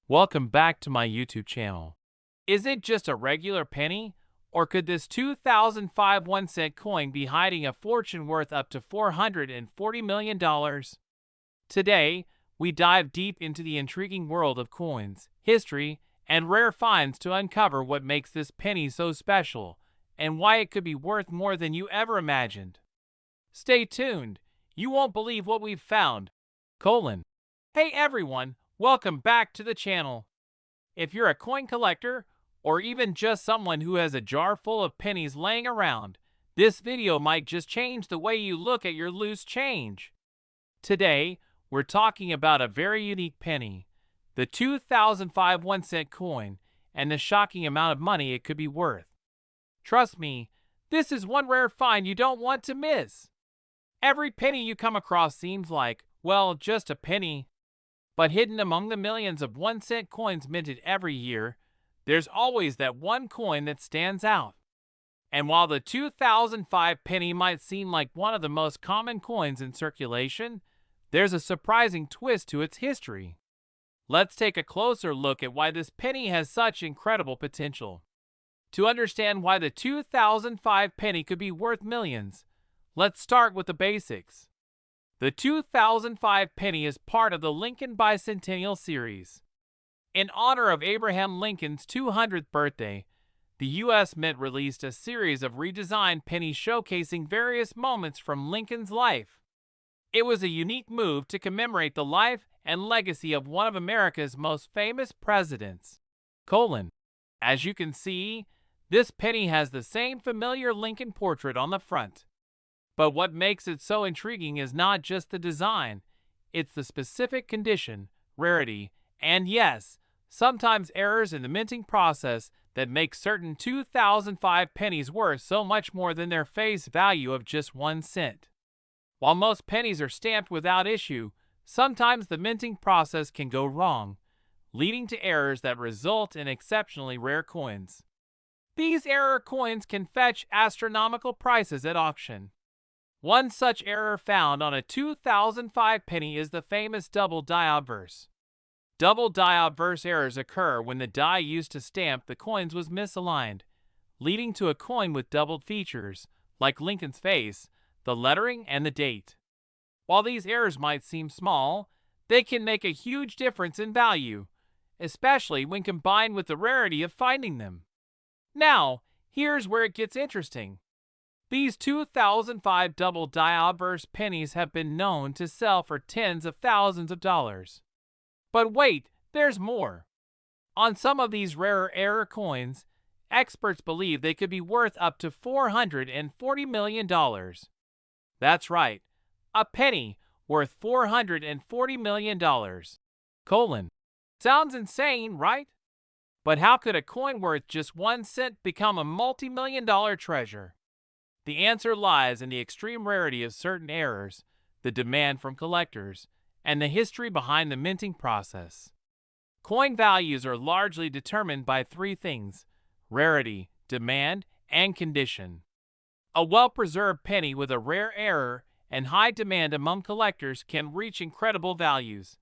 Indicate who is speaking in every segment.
Speaker 1: Welcome back to my YouTube channel. Is it just a regular penny? Or could this 2005 1-cent coin be hiding a fortune worth up to $440 million? Today, we dive deep into the intriguing world of coins, history, and rare finds to uncover what makes this penny so special and why it could be worth more than you ever imagined. Stay tuned. You won't believe what we've found. Hey everyone, welcome back to the channel. If you're a coin collector, or even just someone who has a jar full of pennies laying around, this video might just change the way you look at your loose change. Today, we're talking about a very unique penny, the 2005 1-cent coin, and the shocking amount of money it could be worth. Trust me, this is one rare find you don't want to miss. Every penny you come across seems like, well, just a penny. But hidden among the millions of 1-cent coins minted every year, there's always that one coin that stands out. And while the 2005 penny might seem like one of the most common coins in circulation, there's a surprising twist to its history. Let's take a closer look at why this penny has such incredible potential. To understand why the 2005 penny could be worth millions, let's start with the basics. The 2005 penny is part of the Lincoln Bicentennial Series. In honor of Abraham Lincoln's 200th birthday, the U.S. Mint released a series of redesigned pennies showcasing various moments from Lincoln's life. It was a unique move to commemorate the life and legacy of one of America's most famous presidents. As you can see, this penny has the same familiar Lincoln portrait on the front. But what makes it so intriguing is not just the design, it's the specific condition, rarity, and yes, sometimes errors in the minting process that make certain 2005 pennies worth so much more than their face value of just 1 cent. While most pennies are stamped without issue, sometimes the minting process can go wrong, leading to errors that result in exceptionally rare coins. These error coins can fetch astronomical prices at auction. One such error found on a 2005 penny is the famous double die obverse. Double die obverse errors occur when the die used to stamp the coins was misaligned, leading to a coin with doubled features, like Lincoln's face, the lettering, and the date. While these errors might seem small, they can make a huge difference in value, especially when combined with the rarity of finding them. Now, here's where it gets interesting. These 2005 double die obverse pennies have been known to sell for tens of thousands of dollars. But wait, there's more. On some of these rarer error coins, experts believe they could be worth up to $440 million. That's right, a penny worth $440 million. Sounds insane, right? But how could a coin worth just 1 cent become a multi-million-dollar treasure? The answer lies in the extreme rarity of certain errors, the demand from collectors, and the history behind the minting process. Coin values are largely determined by 3 things: rarity, demand, and condition. A well-preserved penny with a rare error and high demand among collectors can reach incredible values.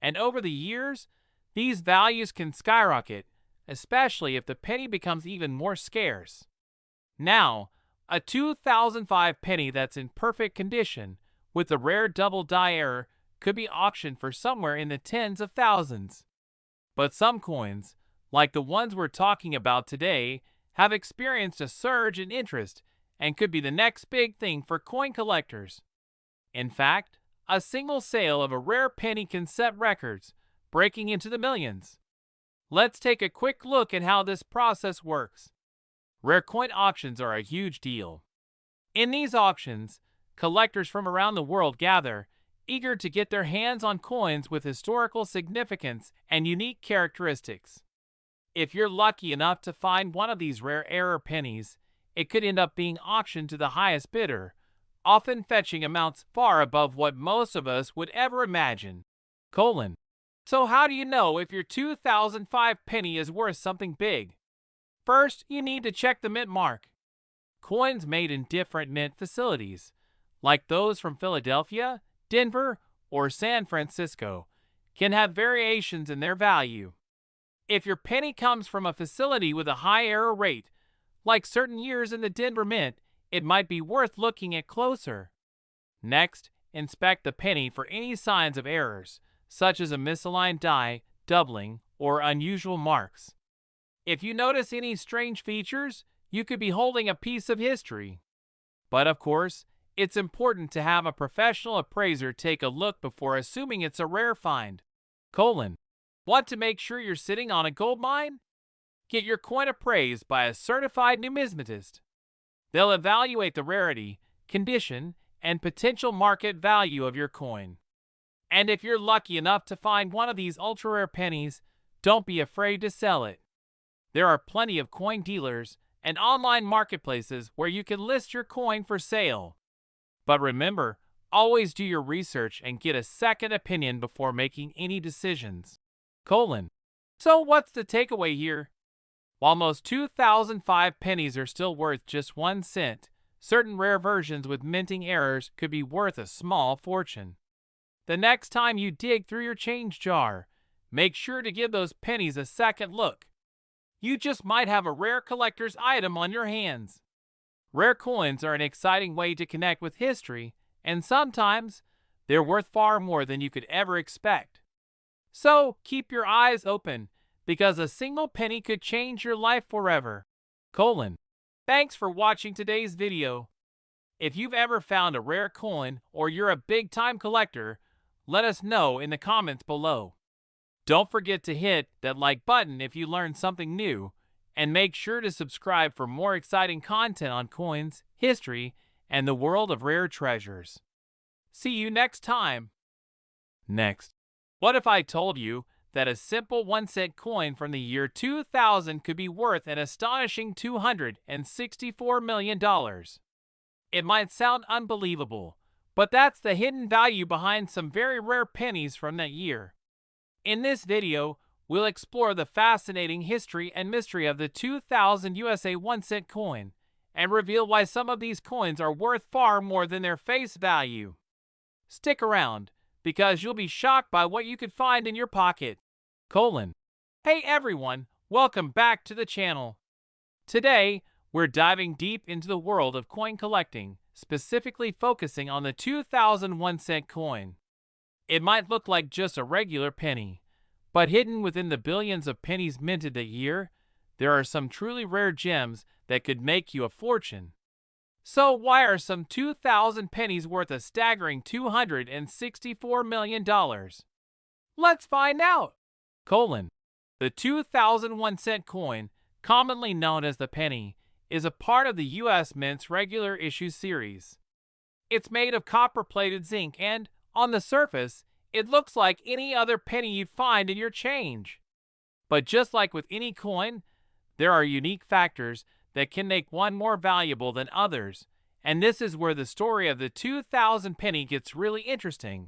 Speaker 1: And over the years, these values can skyrocket, especially if the penny becomes even more scarce. Now, a 2005 penny that's in perfect condition, with a rare double die error, could be auctioned for somewhere in the tens of thousands. But some coins, like the ones we're talking about today, have experienced a surge in interest and could be the next big thing for coin collectors. In fact, a single sale of a rare penny can set records, breaking into the millions. Let's take a quick look at how this process works. Rare coin auctions are a huge deal. In these auctions, collectors from around the world gather, eager to get their hands on coins with historical significance and unique characteristics. If you're lucky enough to find one of these rare error pennies, it could end up being auctioned to the highest bidder, often fetching amounts far above what most of us would ever imagine. So how do you know if your 2005 penny is worth something big? First, you need to check the mint mark. Coins made in different mint facilities, like those from Philadelphia, Denver, or San Francisco, can have variations in their value. If your penny comes from a facility with a high error rate, like certain years in the Denver Mint, it might be worth looking at closer. Next, inspect the penny for any signs of errors, such as a misaligned die, doubling, or unusual marks. If you notice any strange features, you could be holding a piece of history. But of course, it's important to have a professional appraiser take a look before assuming it's a rare find. Want to make sure you're sitting on a gold mine? Get your coin appraised by a certified numismatist. They'll evaluate the rarity, condition, and potential market value of your coin. And if you're lucky enough to find one of these ultra-rare pennies, don't be afraid to sell it. There are plenty of coin dealers and online marketplaces where you can list your coin for sale. But remember, always do your research and get a second opinion before making any decisions. So what's the takeaway here? While most 2005 pennies are still worth just 1 cent, certain rare versions with minting errors could be worth a small fortune. The next time you dig through your change jar, make sure to give those pennies a second look. You just might have a rare collector's item on your hands. Rare coins are an exciting way to connect with history, and sometimes they're worth far more than you could ever expect. So keep your eyes open, because a single penny could change your life forever. Thanks for watching today's video. If you've ever found a rare coin or you're a big-time collector, let us know in the comments below. Don't forget to hit that like button if you learned something new, and make sure to subscribe for more exciting content on coins, history, and the world of rare treasures. See you next time. Next, what if I told you that a simple 1-cent coin from the year 2000 could be worth an astonishing $264 million? It might sound unbelievable, but that's the hidden value behind some very rare pennies from that year. In this video, we'll explore the fascinating history and mystery of the 2000 USA 1-cent coin and reveal why some of these coins are worth far more than their face value. Stick around, because you'll be shocked by what you could find in your pocket. Hey everyone, welcome back to the channel. Today, we're diving deep into the world of coin collecting, specifically focusing on the 2001 cent coin. It might look like just a regular penny, but hidden within the billions of pennies minted that year, there are some truly rare gems that could make you a fortune. So why are some 2000 pennies worth a staggering $264 million? Let's find out. The 2001 cent coin, commonly known as the penny, is a part of the U.S. Mint's regular issue series. It's made of copper-plated zinc and, on the surface, it looks like any other penny you'd find in your change. But just like with any coin, there are unique factors that can make one more valuable than others, and this is where the story of the 2000 penny gets really interesting.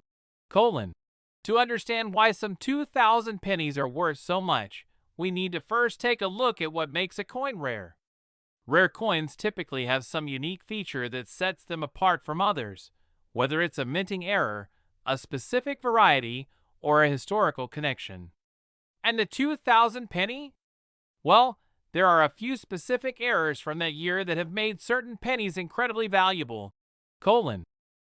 Speaker 1: To understand why some 2000 pennies are worth so much, we need to first take a look at what makes a coin rare. Rare coins typically have some unique feature that sets them apart from others, whether it's a minting error, a specific variety, or a historical connection. And the 2000 penny? Well, there are a few specific errors from that year that have made certain pennies incredibly valuable.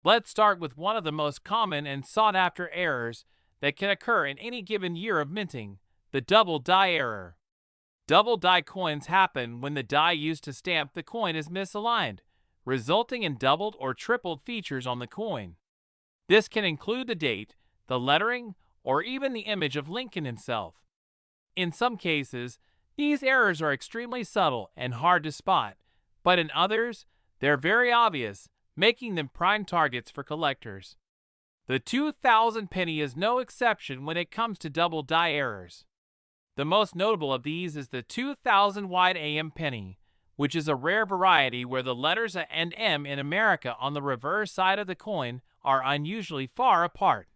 Speaker 1: Let's start with one of the most common and sought-after errors that can occur in any given year of minting, the double die error. Double die coins happen when the die used to stamp the coin is misaligned, resulting in doubled or tripled features on the coin. This can include the date, the lettering, or even the image of Lincoln himself. In some cases, these errors are extremely subtle and hard to spot, but in others, they're very obvious, making them prime targets for collectors. The 2000 penny is no exception when it comes to double die errors. The most notable of these is the 2000 wide AM penny, which is a rare variety where the letters and M in America on the reverse side of the coin are unusually far apart.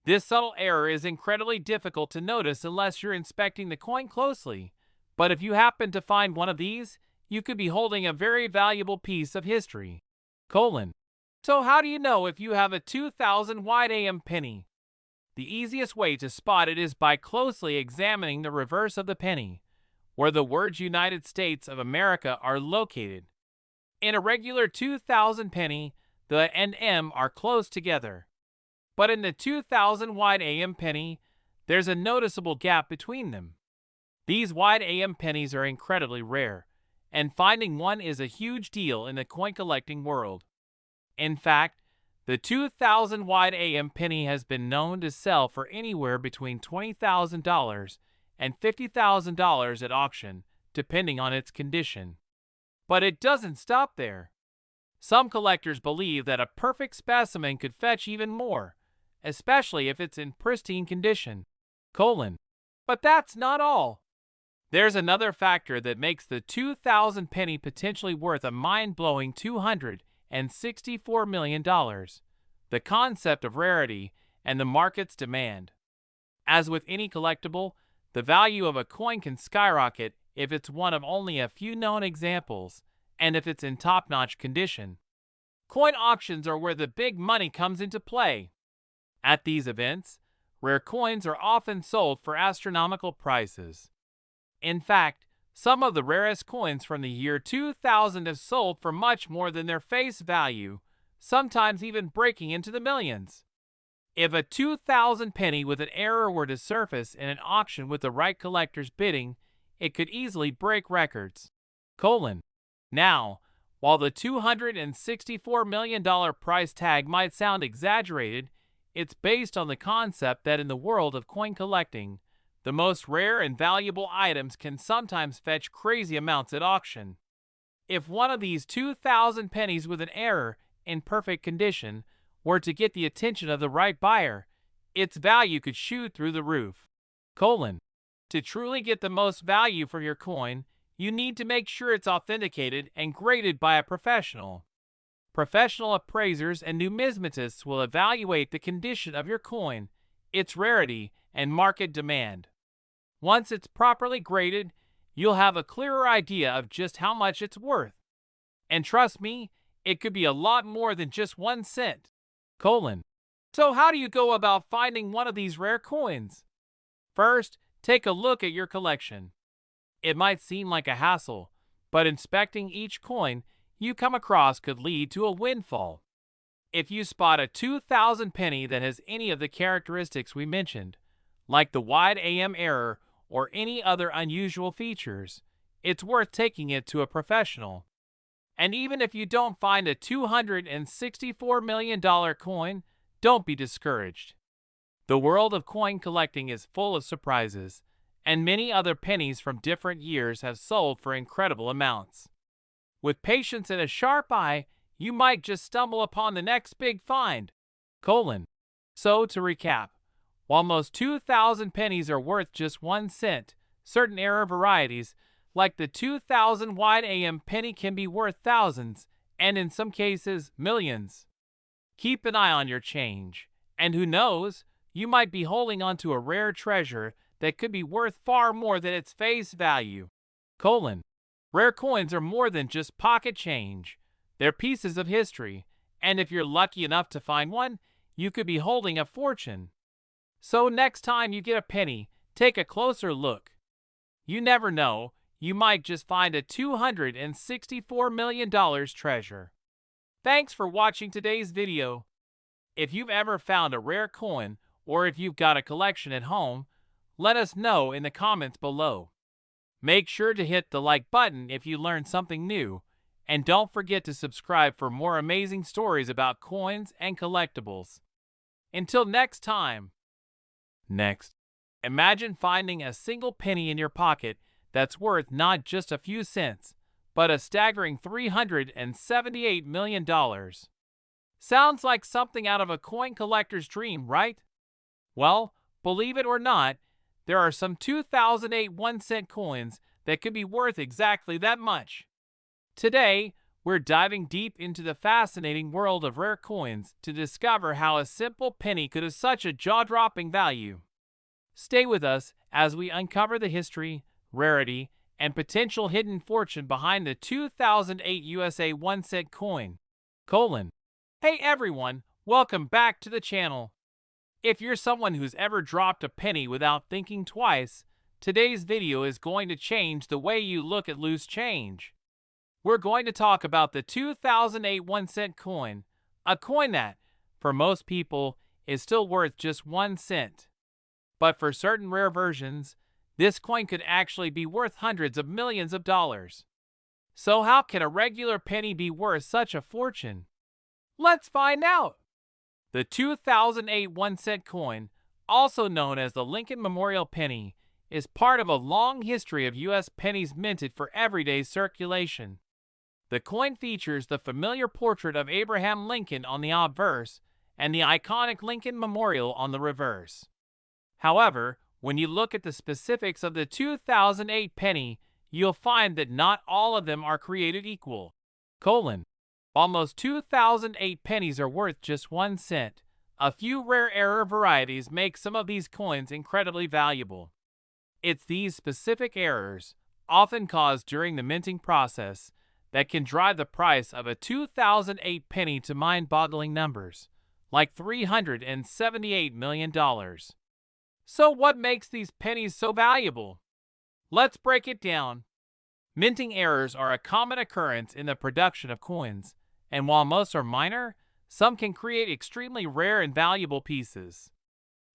Speaker 1: This subtle error is incredibly difficult to notice unless you're inspecting the coin closely, but if you happen to find one of these, you could be holding a very valuable piece of history. So how do you know if you have a 2000 wide AM penny? The easiest way to spot it is by closely examining the reverse of the penny, where the words United States of America are located. In a regular 2000 penny, the N and M are close together. But in the 2000 wide AM penny, there's a noticeable gap between them. These wide AM pennies are incredibly rare, and finding one is a huge deal in the coin collecting world. In fact, the 2000 wide AM penny has been known to sell for anywhere between $20,000 and $50,000 at auction, depending on its condition. But it doesn't stop there. Some collectors believe that a perfect specimen could fetch even more, especially if it's in pristine condition. But that's not all. There's another factor that makes the 2000 penny potentially worth a mind-blowing $264 million: the concept of rarity and the market's demand. As with any collectible, the value of a coin can skyrocket if it's one of only a few known examples, and if it's in top-notch condition. Coin auctions are where the big money comes into play. At these events, rare coins are often sold for astronomical prices. In fact, some of the rarest coins from the year 2000 have sold for much more than their face value, sometimes even breaking into the millions. If a 2000 penny with an error were to surface in an auction with the right collector's bidding, it could easily break records. Now, while the $264 million price tag might sound exaggerated, it's based on the concept that in the world of coin collecting, the most rare and valuable items can sometimes fetch crazy amounts at auction. If one of these 2000 pennies with an error in perfect condition were to get the attention of the right buyer, its value could shoot through the roof. To truly get the most value for your coin, you need to make sure it's authenticated and graded by a professional. Professional appraisers and numismatists will evaluate the condition of your coin, its rarity, and market demand. Once it's properly graded, you'll have a clearer idea of just how much it's worth. And trust me, it could be a lot more than just 1 cent. So how do you go about finding one of these rare coins? First, take a look at your collection. It might seem like a hassle, but inspecting each coin you come across could lead to a windfall. If you spot a 2000 penny that has any of the characteristics we mentioned, like the wide AM error or any other unusual features, it's worth taking it to a professional. And even if you don't find a $264 million coin, don't be discouraged. The world of coin collecting is full of surprises, and many other pennies from different years have sold for incredible amounts. With patience and a sharp eye, you might just stumble upon the next big find. So to recap, while most 2000 pennies are worth just 1 cent, certain error varieties, like the 2000 wide AM penny, can be worth thousands, and in some cases, millions. Keep an eye on your change, and who knows, you might be holding onto a rare treasure that could be worth far more than its face value. Rare coins are more than just pocket change. They're pieces of history, and if you're lucky enough to find one, you could be holding a fortune. So next time you get a penny, take a closer look. You never know, you might just find a $264 million treasure. Thanks for watching today's video. If you've ever found a rare coin, or if you've got a collection at home, let us know in the comments below. Make sure to hit the like button if you learned something new, and don't forget to subscribe for more amazing stories about coins and collectibles. Until next time. Imagine finding a single penny in your pocket that's worth not just a few cents, but a staggering $378 million. Sounds like something out of a coin collector's dream, right? Well, believe it or not, there are some 2008 1-cent coins that could be worth exactly that much. Today, we're diving deep into the fascinating world of rare coins to discover how a simple penny could have such a jaw-dropping value. Stay with us as we uncover the history, rarity, and potential hidden fortune behind the 2008 USA 1-cent coin. Hey everyone, welcome back to the channel. If you're someone who's ever dropped a penny without thinking twice, today's video is going to change the way you look at loose change. We're going to talk about the 2008 1-cent coin, a coin that, for most people, is still worth just 1 cent. But for certain rare versions, this coin could actually be worth hundreds of millions of dollars. So how can a regular penny be worth such a fortune? Let's find out! The 2008 1-cent coin, also known as the Lincoln Memorial Penny, is part of a long history of U.S. pennies minted for everyday circulation. The coin features the familiar portrait of Abraham Lincoln on the obverse and the iconic Lincoln Memorial on the reverse. However, when you look at the specifics of the 2008 penny, you'll find that not all of them are created equal. Almost 2008 pennies are worth just 1 cent. A few rare error varieties make some of these coins incredibly valuable. It's these specific errors, often caused during the minting process, that can drive the price of a 2008 penny to mind-boggling numbers, like $378 million. So what makes these pennies so valuable? Let's break it down. Minting errors are a common occurrence in the production of coins, and while most are minor, some can create extremely rare and valuable pieces.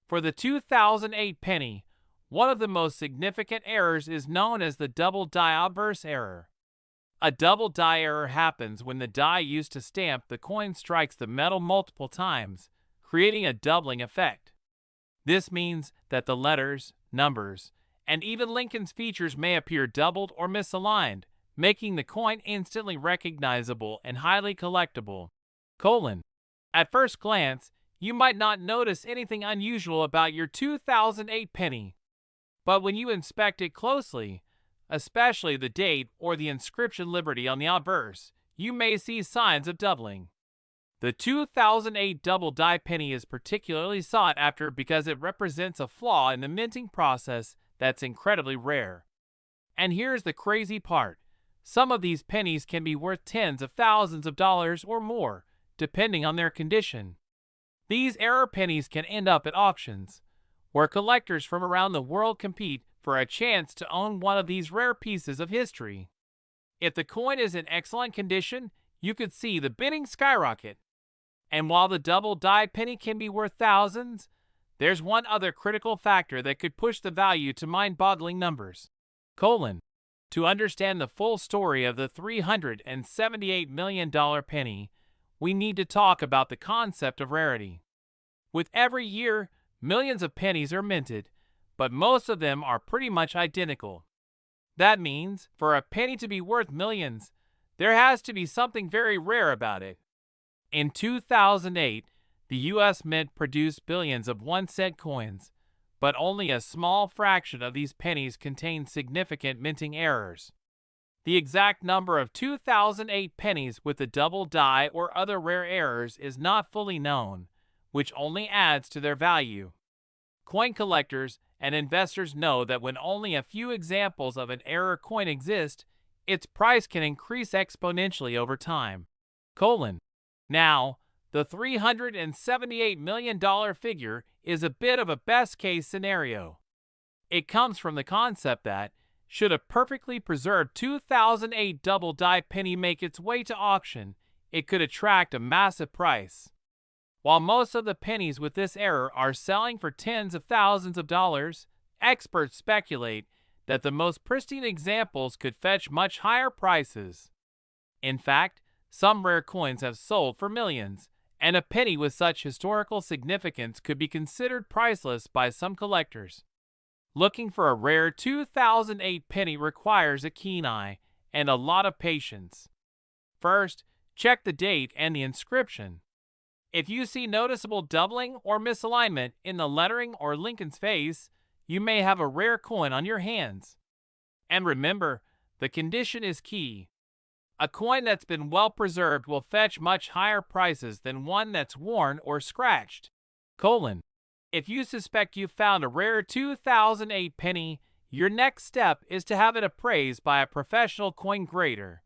Speaker 1: For the 2008 penny, one of the most significant errors is known as the double die obverse error. A double die error happens when the die used to stamp the coin strikes the metal multiple times, creating a doubling effect. This means that the letters, numbers, and even Lincoln's features may appear doubled or misaligned, making the coin instantly recognizable and highly collectible. At first glance, you might not notice anything unusual about your 2008 penny. But when you inspect it closely, especially the date or the inscription Liberty on the obverse, you may see signs of doubling. The 2008 double die penny is particularly sought after because it represents a flaw in the minting process that's incredibly rare. And here's the crazy part. Some of these pennies can be worth tens of thousands of dollars or more, depending on their condition. These error pennies can end up at auctions, where collectors from around the world compete for a chance to own one of these rare pieces of history. If the coin is in excellent condition, you could see the bidding skyrocket. And while the double die penny can be worth thousands, there's one other critical factor that could push the value to mind-boggling numbers. To understand the full story of the $378 million penny, we need to talk about the concept of rarity. With every year, millions of pennies are minted, but most of them are pretty much identical. That means, for a penny to be worth millions, there has to be something very rare about it. In 2008, the U.S. Mint produced billions of 1-cent coins, but only a small fraction of these pennies contained significant minting errors. The exact number of 2008 pennies with the double die or other rare errors is not fully known, which only adds to their value. Coin collectors and investors know that when only a few examples of an error coin exist, its price can increase exponentially over time. Now, the $378 million figure is a bit of a best-case scenario. It comes from the concept that, should a perfectly preserved 2008 double die penny make its way to auction, it could attract a massive price. While most of the pennies with this error are selling for tens of thousands of dollars, experts speculate that the most pristine examples could fetch much higher prices. In fact, some rare coins have sold for millions, and a penny with such historical significance could be considered priceless by some collectors. Looking for a rare 2008 penny requires a keen eye and a lot of patience. First, check the date and the inscription. If you see noticeable doubling or misalignment in the lettering or Lincoln's face, you may have a rare coin on your hands. And remember, the condition is key. A coin that's been well preserved will fetch much higher prices than one that's worn or scratched. If you suspect you found a rare 2008 penny, your next step is to have it appraised by a professional coin grader.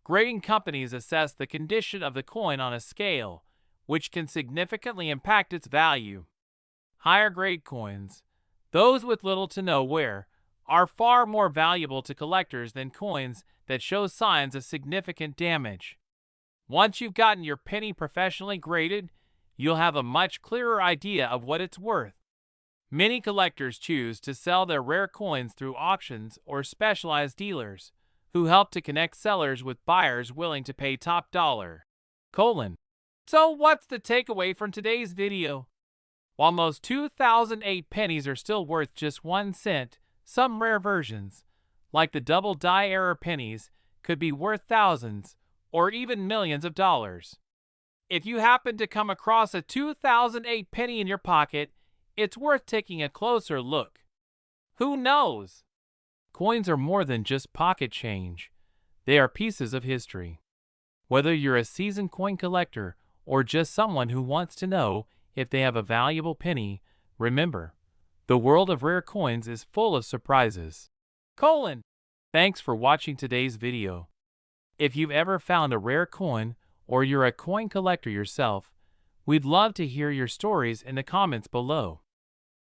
Speaker 1: Grading companies assess the condition of the coin on a scale, which can significantly impact its value. higher grade coins, those with little to no wear, are far more valuable to collectors than coins that show signs of significant damage. Once you've gotten your penny professionally graded, you'll have a much clearer idea of what it's worth. Many collectors choose to sell their rare coins through auctions or specialized dealers, who help to connect sellers with buyers willing to pay top dollar. So what's the takeaway from today's video? While most 2008 pennies are still worth just 1 cent, some rare versions, like the double die error pennies, could be worth thousands or even millions of dollars. If you happen to come across a 2008 penny in your pocket, it's worth taking a closer look. Who knows? Coins are more than just pocket change. They are pieces of history. Whether you're a seasoned coin collector or just someone who wants to know if they have a valuable penny, remember, the world of rare coins is full of surprises. Thanks for watching today's video. If you've ever found a rare coin or you're a coin collector yourself, we'd love to hear your stories in the comments below.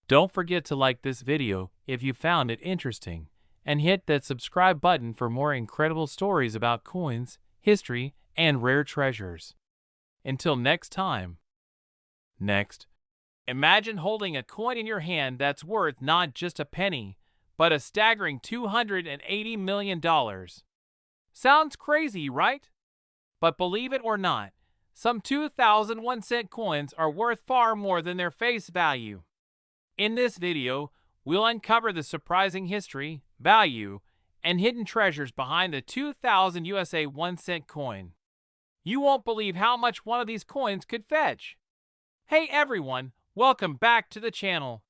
Speaker 1: Don't forget to like this video if you found it interesting, and hit that subscribe button for more incredible stories about coins, history, and rare treasures. Until next time. Next, imagine holding a coin in your hand that's worth not just a penny, but a staggering $280 million. Sounds crazy, right? But believe it or not, some 2001-cent coins are worth far more than their face value. In this video, we'll uncover the surprising history, value, and hidden treasures behind the 2000 USA 1-cent coin. You won't believe how much one of these coins could fetch. Hey everyone, welcome back to the channel.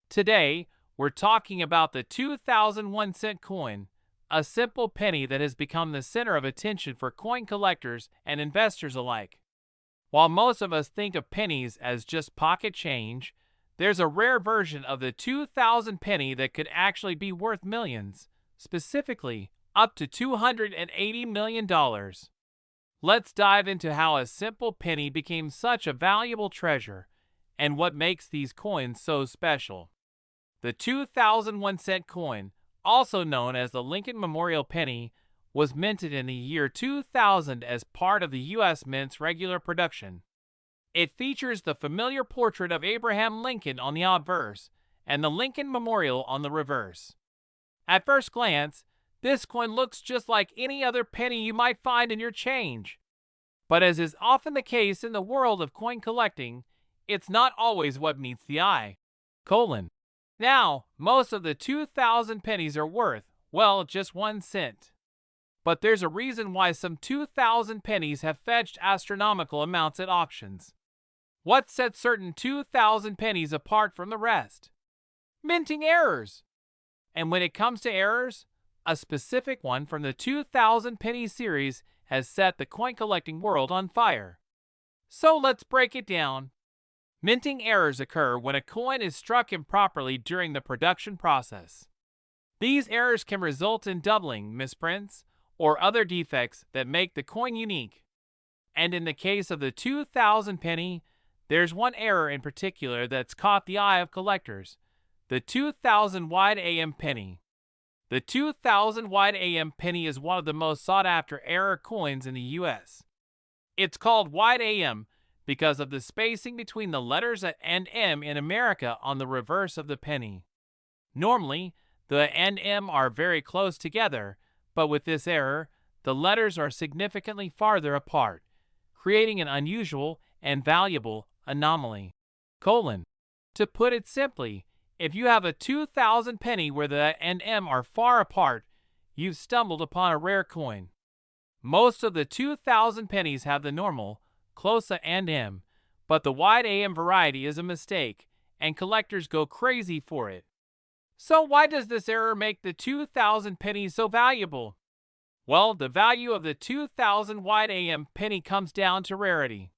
Speaker 1: Today, we're talking about the 2001-cent coin, a simple penny that has become the center of attention for coin collectors and investors alike. While most of us think of pennies as just pocket change, there's a rare version of the 2000 penny that could actually be worth millions, specifically up to $280 million. Let's dive into how a simple penny became such a valuable treasure and what makes these coins so special. The 2001-cent coin, also known as the Lincoln Memorial Penny, was minted in the year 2000 as part of the U.S. Mint's regular production. It features the familiar portrait of Abraham Lincoln on the obverse and the Lincoln Memorial on the reverse. At first glance, this coin looks just like any other penny you might find in your change. But as is often the case in the world of coin collecting, it's not always what meets the eye. Now, most of the 2000 pennies are worth, well, just 1 cent. But there's a reason why some 2000 pennies have fetched astronomical amounts at auctions. What sets certain 2000 pennies apart from the rest? Minting errors. And when it comes to errors, a specific one from the 2000 penny series has set the coin collecting world on fire. So let's break it down. Minting errors occur when a coin is struck improperly during the production process. These errors can result in doubling, misprints, or other defects that make the coin unique. And in the case of the 2000 penny, there's one error in particular that's caught the eye of collectors: the 2000 wide AM penny. The 2000 wide AM penny is one of the most sought-after error coins in the U.S. It's called wide AM because of the spacing between the letters and M in America on the reverse of the penny. Normally, the N and M are very close together, but with this error, the letters are significantly farther apart, creating an unusual and valuable anomaly. To put it simply, if you have a 2000 penny where the N and M are far apart, you've stumbled upon a rare coin. Most of the 2000 pennies have the normal, close N and M, but the wide AM variety is a mistake, and collectors go crazy for it. So why does this error make the 2000 pennies so valuable? Well, the value of the 2000 wide AM penny comes down to rarity.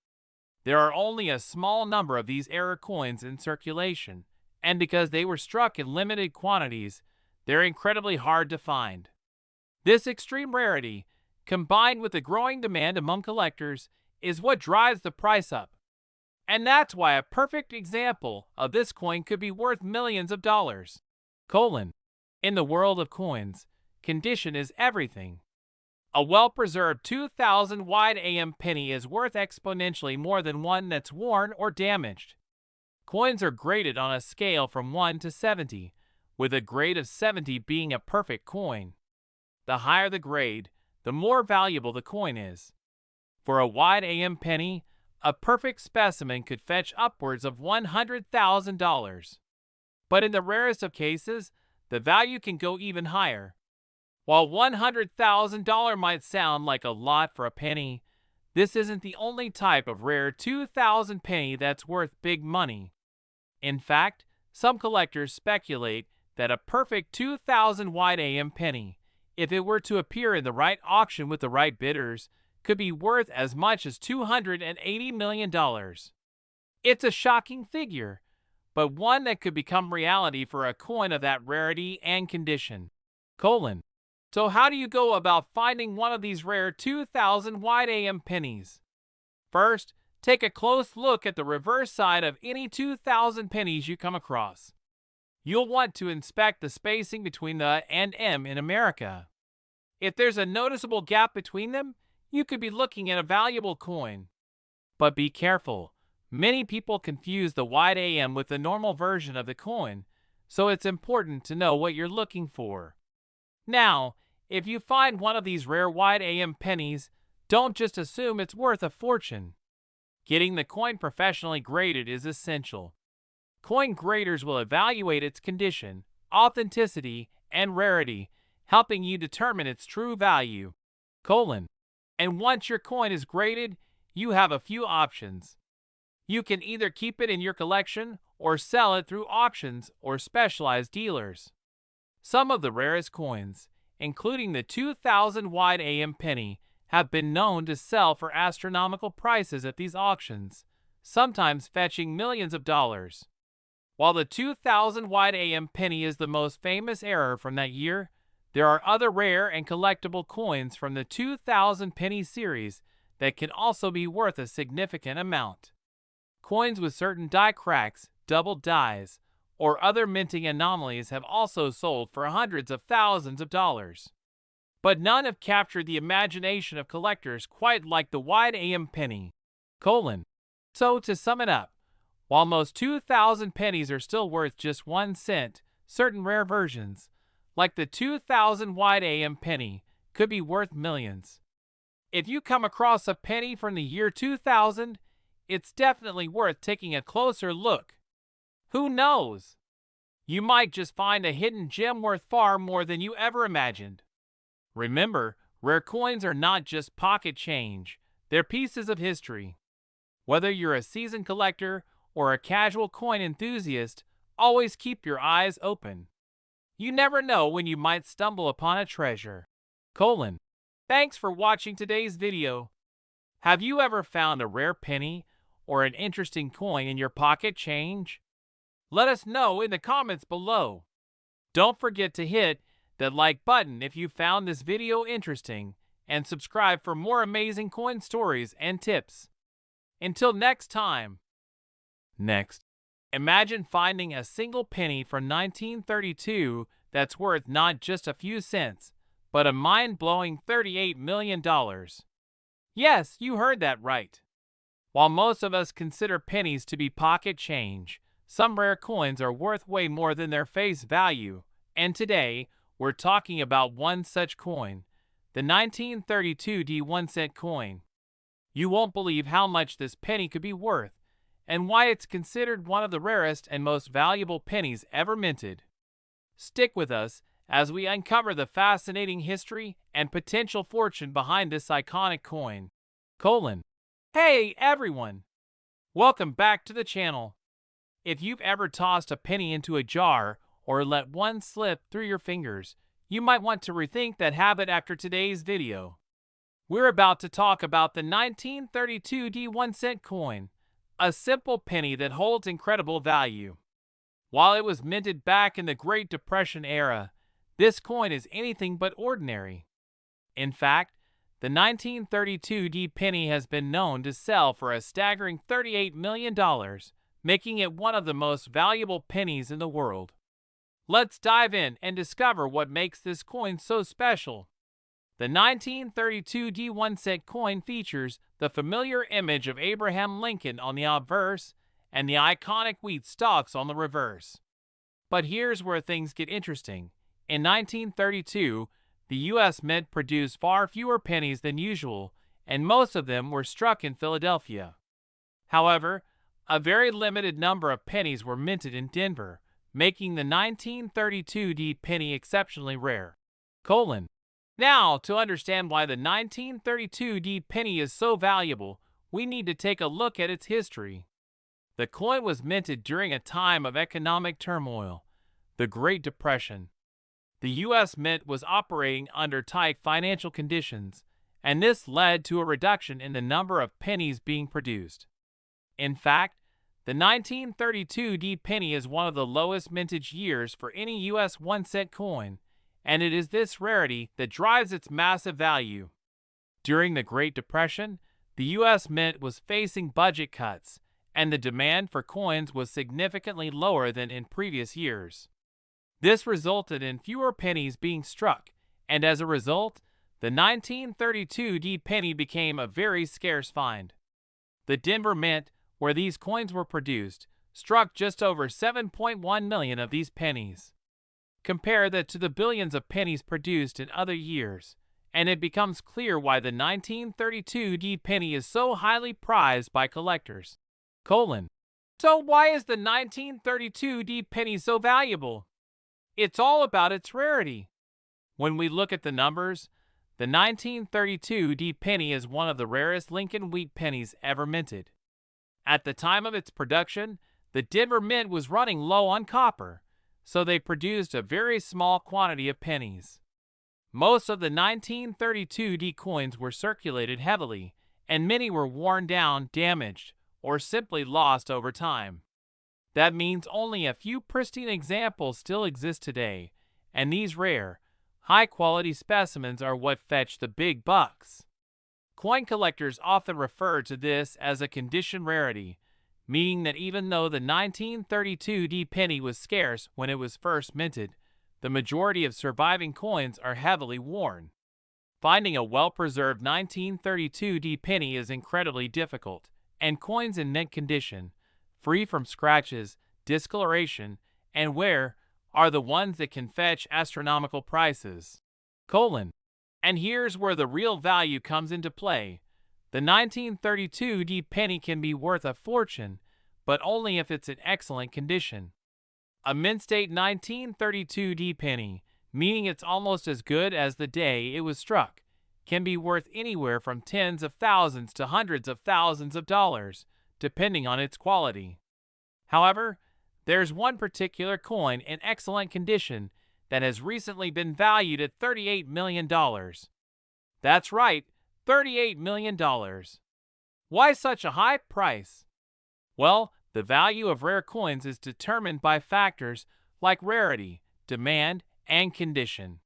Speaker 1: There are only a small number of these error coins in circulation, and because they were struck in limited quantities, they're incredibly hard to find. This extreme rarity, combined with the growing demand among collectors, is what drives the price up. And that's why a perfect example of this coin could be worth millions of dollars. Colon. In the world of coins, condition is everything. A well-preserved 2000 wide AM penny is worth exponentially more than one that's worn or damaged. Coins are graded on a scale from 1 to 70, with a grade of 70 being a perfect coin. The higher the grade, the more valuable the coin is. For a wide AM penny, a perfect specimen could fetch upwards of $100,000. But in the rarest of cases, the value can go even higher. While $100,000 might sound like a lot for a penny, this isn't the only type of rare 2000 penny that's worth big money. In fact, some collectors speculate that a perfect 2000 wide AM penny, if it were to appear in the right auction with the right bidders, could be worth as much as $280 million. It's a shocking figure, but one that could become reality for a coin of that rarity and condition. So how do you go about finding one of these rare 2000 wide AM pennies? First, take a close look at the reverse side of any 2000 pennies you come across. You'll want to inspect the spacing between the and M in America. If there's a noticeable gap between them, you could be looking at a valuable coin. But be careful. Many people confuse the wide AM with the normal version of the coin, so it's important to know what you're looking for. Now, if you find one of these rare wide AM pennies, don't just assume it's worth a fortune. Getting the coin professionally graded is essential. Coin graders will evaluate its condition, authenticity, and rarity, helping you determine its true value. And once your coin is graded, you have a few options. You can either keep it in your collection or sell it through auctions or specialized dealers. Some of the rarest coins, including the 2000 wide AM penny, have been known to sell for astronomical prices at these auctions, sometimes fetching millions of dollars. While the 2000 wide AM penny is the most famous error from that year, there are other rare and collectible coins from the 2000 penny series that can also be worth a significant amount. Coins with certain die cracks, double dies, or other minting anomalies have also sold for hundreds of thousands of dollars. But none have captured the imagination of collectors quite like the wide AM penny. So to sum it up, while most 2000 pennies are still worth just 1 cent, certain rare versions, like the 2000 wide AM penny, could be worth millions. If you come across a penny from the year 2000, it's definitely worth taking a closer look. Who knows? You might just find a hidden gem worth far more than you ever imagined. Remember, rare coins are not just pocket change, they're pieces of history. Whether you're a seasoned collector or a casual coin enthusiast, always keep your eyes open. You never know when you might stumble upon a treasure. Thanks for watching today's video. Have you ever found a rare penny or an interesting coin in your pocket change? Let us know in the comments below. Don't forget to hit that like button if you found this video interesting and subscribe for more amazing coin stories and tips. Until next time. Next, imagine finding a single penny from 1932 that's worth not just a few cents, but a mind-blowing $38 million. Yes, you heard that right. While most of us consider pennies to be pocket change, some rare coins are worth way more than their face value, and today, we're talking about one such coin, the 1932 D1 cent coin. You won't believe how much this penny could be worth, and why it's considered one of the rarest and most valuable pennies ever minted. Stick with us as we uncover the fascinating history and potential fortune behind this iconic coin. Hey everyone! Welcome back to the channel. If you've ever tossed a penny into a jar or let one slip through your fingers, you might want to rethink that habit after today's video. We're about to talk about the 1932 D1 cent coin, a simple penny that holds incredible value. While it was minted back in the Great Depression era, this coin is anything but ordinary. In fact, the 1932 D penny has been known to sell for a staggering $38 million, making it one of the most valuable pennies in the world. Let's dive in and discover what makes this coin so special. The 1932 D 1-cent coin features the familiar image of Abraham Lincoln on the obverse and the iconic wheat stalks on the reverse. But here's where things get interesting. In 1932, the U.S. Mint produced far fewer pennies than usual, and most of them were struck in Philadelphia. However, a very limited number of pennies were minted in Denver, making the 1932 D penny exceptionally rare. Now, to understand why the 1932 D penny is so valuable, we need to take a look at its history. The coin was minted during a time of economic turmoil, the Great Depression. The U.S. Mint was operating under tight financial conditions, and this led to a reduction in the number of pennies being produced. In fact, the 1932 D penny is one of the lowest mintage years for any U.S. 1-cent coin, and it is this rarity that drives its massive value. During the Great Depression, the U.S. Mint was facing budget cuts, and the demand for coins was significantly lower than in previous years. This resulted in fewer pennies being struck, and as a result, the 1932 D penny became a very scarce find. The Denver Mint, where these coins were produced, struck just over 7.1 million of these pennies. Compare that to the billions of pennies produced in other years, and it becomes clear why the 1932 D penny is so highly prized by collectors. So why is the 1932 D penny so valuable? It's all about its rarity. When we look at the numbers, the 1932 D penny is one of the rarest Lincoln wheat pennies ever minted. At the time of its production, the Denver Mint was running low on copper, so they produced a very small quantity of pennies. Most of the 1932 D coins were circulated heavily, and many were worn down, damaged, or simply lost over time. That means only a few pristine examples still exist today, and these rare, high-quality specimens are what fetch the big bucks. Coin collectors often refer to this as a condition rarity, meaning that even though the 1932 D penny was scarce when it was first minted, the majority of surviving coins are heavily worn. Finding a well-preserved 1932 D penny is incredibly difficult, and coins in mint condition, free from scratches, discoloration, and wear, are the ones that can fetch astronomical prices. And here's where the real value comes into play. The 1932 D penny can be worth a fortune, but only if it's in excellent condition. A mint-state 1932 D penny, meaning it's almost as good as the day it was struck, can be worth anywhere from tens of thousands to hundreds of thousands of dollars, depending on its quality. However, there's one particular coin in excellent condition that has recently been valued at $38 million. That's right, $38 million. Why such a high price? Well, the value of rare coins is determined by factors like rarity, demand, and condition.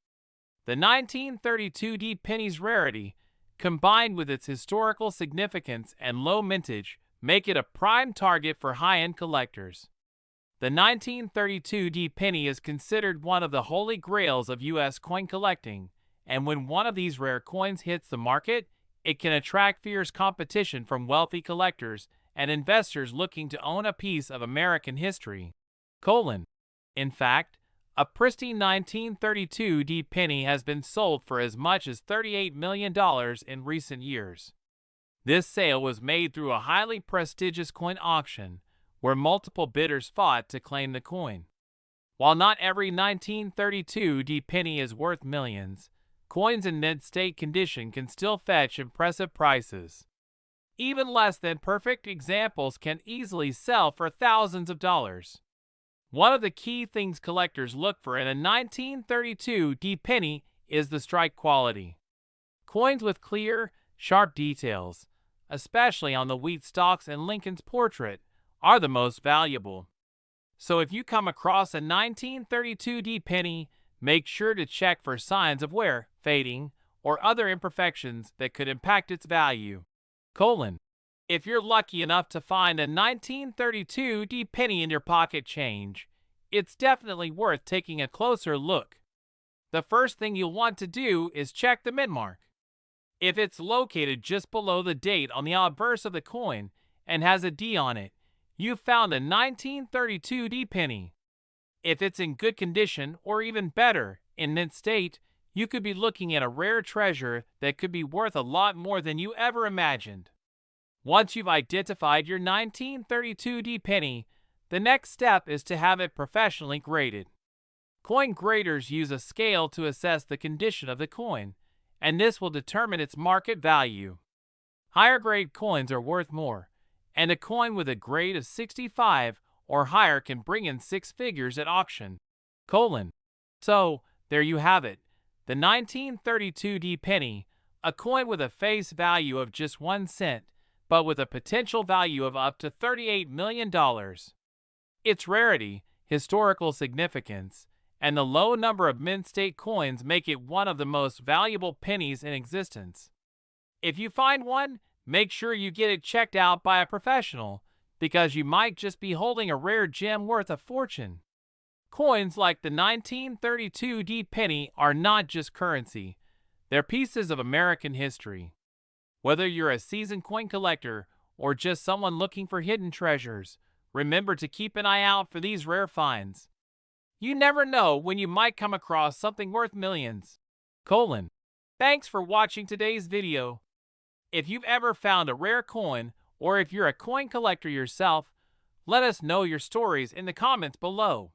Speaker 1: The 1932 D penny's rarity, combined with its historical significance and low mintage, make it a prime target for high-end collectors. The 1932 D penny is considered one of the holy grails of U.S. coin collecting, and when one of these rare coins hits the market, it can attract fierce competition from wealthy collectors and investors looking to own a piece of American history. In fact, a pristine 1932 D penny has been sold for as much as $38 million in recent years. This sale was made through a highly prestigious coin auction, where multiple bidders fought to claim the coin. While not every 1932 D penny is worth millions, coins in mint-state condition can still fetch impressive prices. Even less than perfect examples can easily sell for thousands of dollars. One of the key things collectors look for in a 1932 D penny is the strike quality. Coins with clear, sharp details, especially on the wheat stalks and Lincoln's portrait, are the most valuable. So if you come across a 1932 D penny, make sure to check for signs of wear, fading, or other imperfections that could impact its value. Colon. If you're lucky enough to find a 1932 penny in your pocket change, it's definitely worth taking a closer look. The first thing you'll want to do is check the mint mark. If it's located just below the date on the obverse of the coin and has a D on it, you've found a 1932 penny. If it's in good condition, or even better, in mint state, you could be looking at a rare treasure that could be worth a lot more than you ever imagined. Once you've identified your 1932 penny, the next step is to have it professionally graded. Coin graders use a scale to assess the condition of the coin, and this will determine its market value. Higher grade coins are worth more, and a coin with a grade of 65 or higher can bring in six figures at auction. So, there you have it, the 1932 penny, a coin with a face value of just 1 cent, but with a potential value of up to $38 million. Its rarity, historical significance, and the low number of mint state coins make it one of the most valuable pennies in existence. If you find one, make sure you get it checked out by a professional, because you might just be holding a rare gem worth a fortune. Coins like the 1932 penny are not just currency, they're pieces of American history. Whether you're a seasoned coin collector or just someone looking for hidden treasures, remember to keep an eye out for these rare finds. You never know when you might come across something worth millions. Thanks for watching today's video. If you've ever found a rare coin, or if you're a coin collector yourself, let us know your stories in the comments below.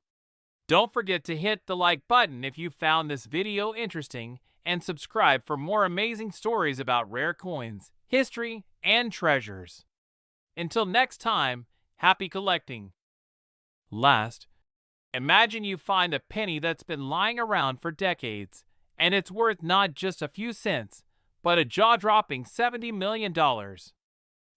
Speaker 1: Don't forget to hit the like button if you found this video interesting, and subscribe for more amazing stories about rare coins, history, and treasures. Until next time, happy collecting. Last, imagine you find a penny that's been lying around for decades, and it's worth not just a few cents, but a jaw-dropping $70 million.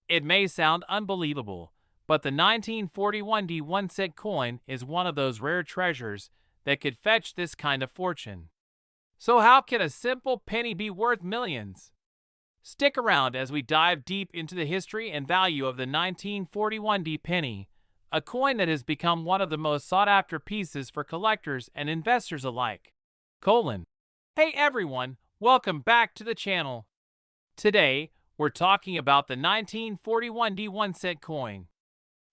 Speaker 1: It may sound unbelievable, but the 1941 1-cent coin is one of those rare treasures that could fetch this kind of fortune. So how can a simple penny be worth millions? Stick around as we dive deep into the history and value of the 1941 penny, a coin that has become one of the most sought-after pieces for collectors and investors alike. Hey everyone, welcome back to the channel. Today, we're talking about the 1941 1-cent coin.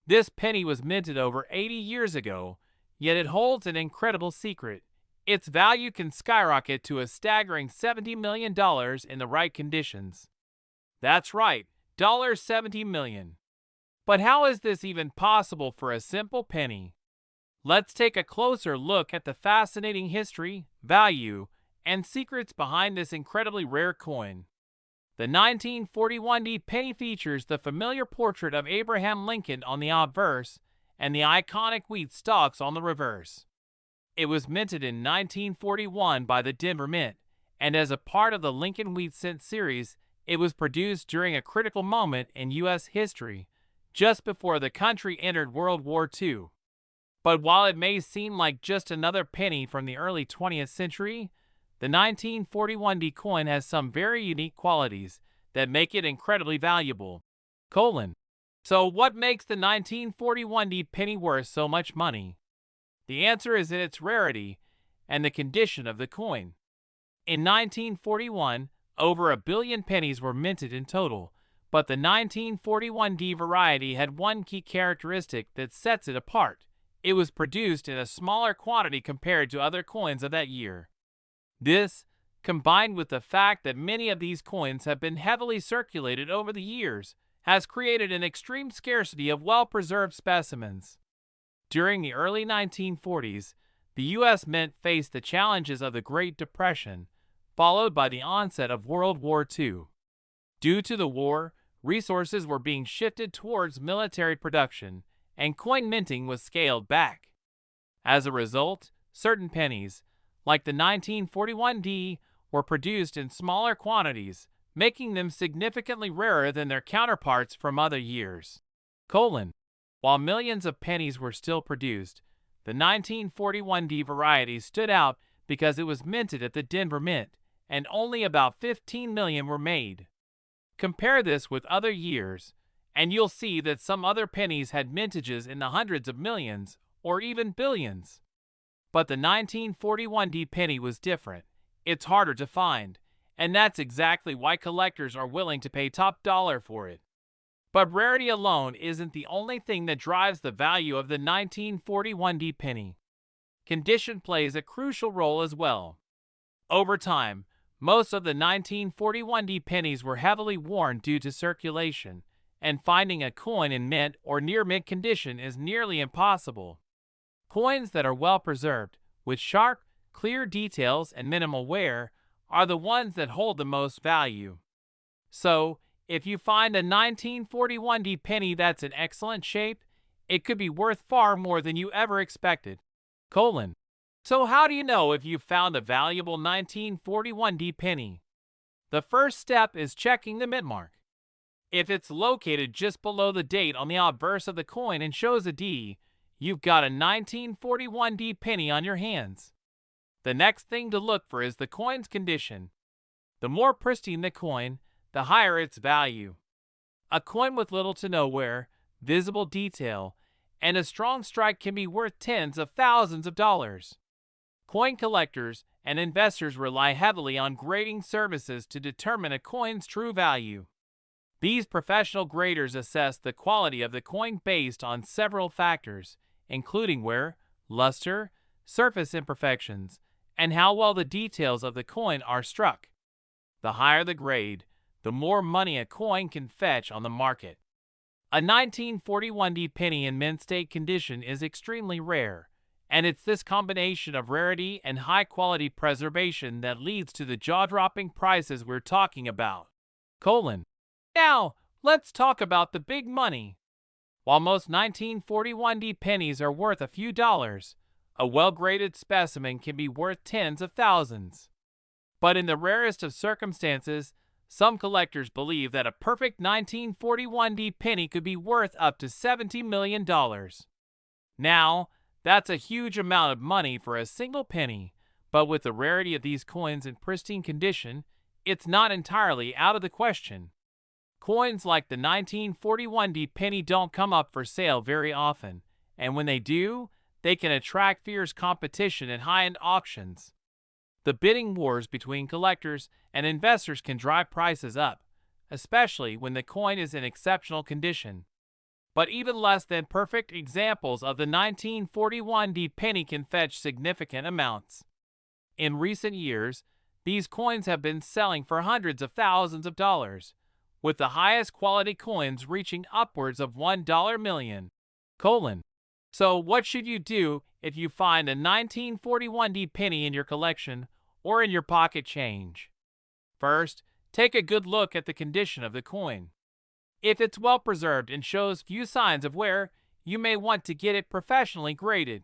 Speaker 1: This penny was minted over 80 years ago, yet it holds an incredible secret. Its value can skyrocket to a staggering $70 million in the right conditions. That's right, $70 million. But how is this even possible for a simple penny? Let's take a closer look at the fascinating history, value, and secrets behind this incredibly rare coin. The 1941 penny features the familiar portrait of Abraham Lincoln on the obverse and the iconic wheat stalks on the reverse. It was minted in 1941 by the Denver Mint, and as a part of the Lincoln Wheat Cent series, it was produced during a critical moment in U.S. history, just before the country entered World War II. But while it may seem like just another penny from the early 20th century, the 1941 coin has some very unique qualities that make it incredibly valuable. So what makes the 1941 penny worth so much money? The answer is in its rarity and the condition of the coin. In 1941, over 1 billion pennies were minted in total, but the 1941 variety had one key characteristic that sets it apart. It was produced in a smaller quantity compared to other coins of that year. This, combined with the fact that many of these coins have been heavily circulated over the years, has created an extreme scarcity of well-preserved specimens. During the early 1940s, the U.S. Mint faced the challenges of the Great Depression, followed by the onset of World War II. Due to the war, resources were being shifted towards military production, and coin minting was scaled back. As a result, certain pennies, like the 1941 were produced in smaller quantities, making them significantly rarer than their counterparts from other years. While millions of pennies were still produced, the 1941 variety stood out because it was minted at the Denver Mint, and only about 15 million were made. Compare this with other years, and you'll see that some other pennies had mintages in the hundreds of millions or even billions. But the 1941D penny was different. It's harder to find, and that's exactly why collectors are willing to pay top dollar for it. But rarity alone isn't the only thing that drives the value of the 1941D penny. Condition plays a crucial role as well. Over time, most of the 1941D pennies were heavily worn due to circulation, and finding a coin in mint or near mint condition is nearly impossible. Coins that are well preserved, with sharp, clear details and minimal wear, are the ones that hold the most value. So, if you find a 1941D penny that's in excellent shape, it could be worth far more than you ever expected. So how do you know if you've found a valuable 1941D penny? The first step is checking the mint mark. If it's located just below the date on the obverse of the coin and shows a D, you've got a 1941D penny on your hands. The next thing to look for is the coin's condition. The more pristine the coin, the higher its value. A coin with little to no wear, visible detail, and a strong strike can be worth tens of thousands of dollars. Coin collectors and investors rely heavily on grading services to determine a coin's true value. These professional graders assess the quality of the coin based on several factors, including wear, luster, surface imperfections, and how well the details of the coin are struck. The higher the grade, the more money a coin can fetch on the market. A 1941D penny in mint state condition is extremely rare, and it's this combination of rarity and high-quality preservation that leads to the jaw-dropping prices we're talking about. Now, let's talk about the big money. While most 1941D pennies are worth a few dollars, a well-graded specimen can be worth tens of thousands. But in the rarest of circumstances, some collectors believe that a perfect 1941D penny could be worth up to $70 million. Now, that's a huge amount of money for a single penny, but with the rarity of these coins in pristine condition, it's not entirely out of the question. Coins like the 1941D penny don't come up for sale very often, and when they do, they can attract fierce competition at high-end auctions. The bidding wars between collectors and investors can drive prices up, especially when the coin is in exceptional condition. But even less than perfect examples of the 1941D penny can fetch significant amounts. In recent years, these coins have been selling for hundreds of thousands of dollars, with the highest quality coins reaching upwards of $1 million. So what should you do if you find a 1941D penny in your collection or in your pocket change? First, take a good look at the condition of the coin. If it's well preserved and shows few signs of wear, you may want to get it professionally graded.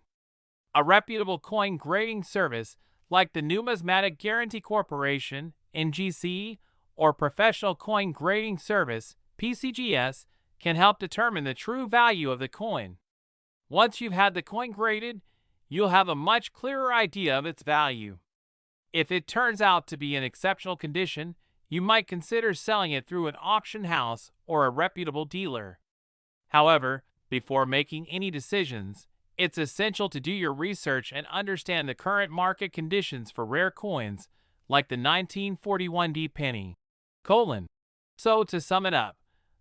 Speaker 1: A reputable coin grading service like the Numismatic Guarantee Corporation, NGC, or Professional Coin Grading Service, PCGS, can help determine the true value of the coin. Once you've had the coin graded, you'll have a much clearer idea of its value. If it turns out to be in exceptional condition, you might consider selling it through an auction house or a reputable dealer. However, before making any decisions, it's essential to do your research and understand the current market conditions for rare coins like the 1941D penny. So to sum it up,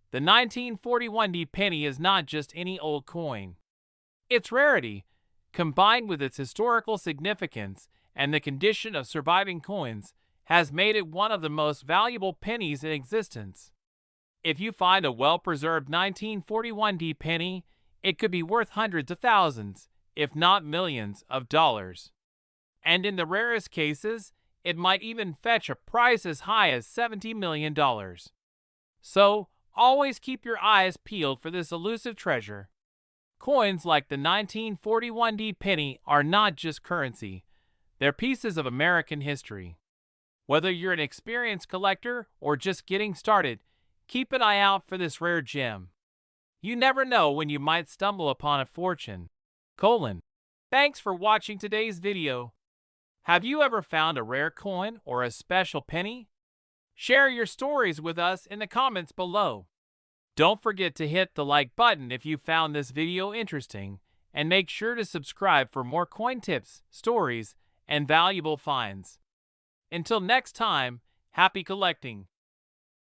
Speaker 1: the 1941D penny is not just any old coin. Its rarity, combined with its historical significance and the condition of surviving coins, has made it one of the most valuable pennies in existence. If you find a well-preserved 1941D penny, it could be worth hundreds of thousands, if not millions, of dollars. And in the rarest cases, it might even fetch a price as high as $70 million. So, always keep your eyes peeled for this elusive treasure. Coins like the 1941D penny are not just currency, they're pieces of American history. Whether you're an experienced collector or just getting started, keep an eye out for this rare gem. You never know when you might stumble upon a fortune. Thanks for watching today's video. Have you ever found a rare coin or a special penny? Share your stories with us in the comments below. Don't forget to hit the like button if you found this video interesting, and make sure to subscribe for more coin tips, stories, and valuable finds. Until next time, happy collecting!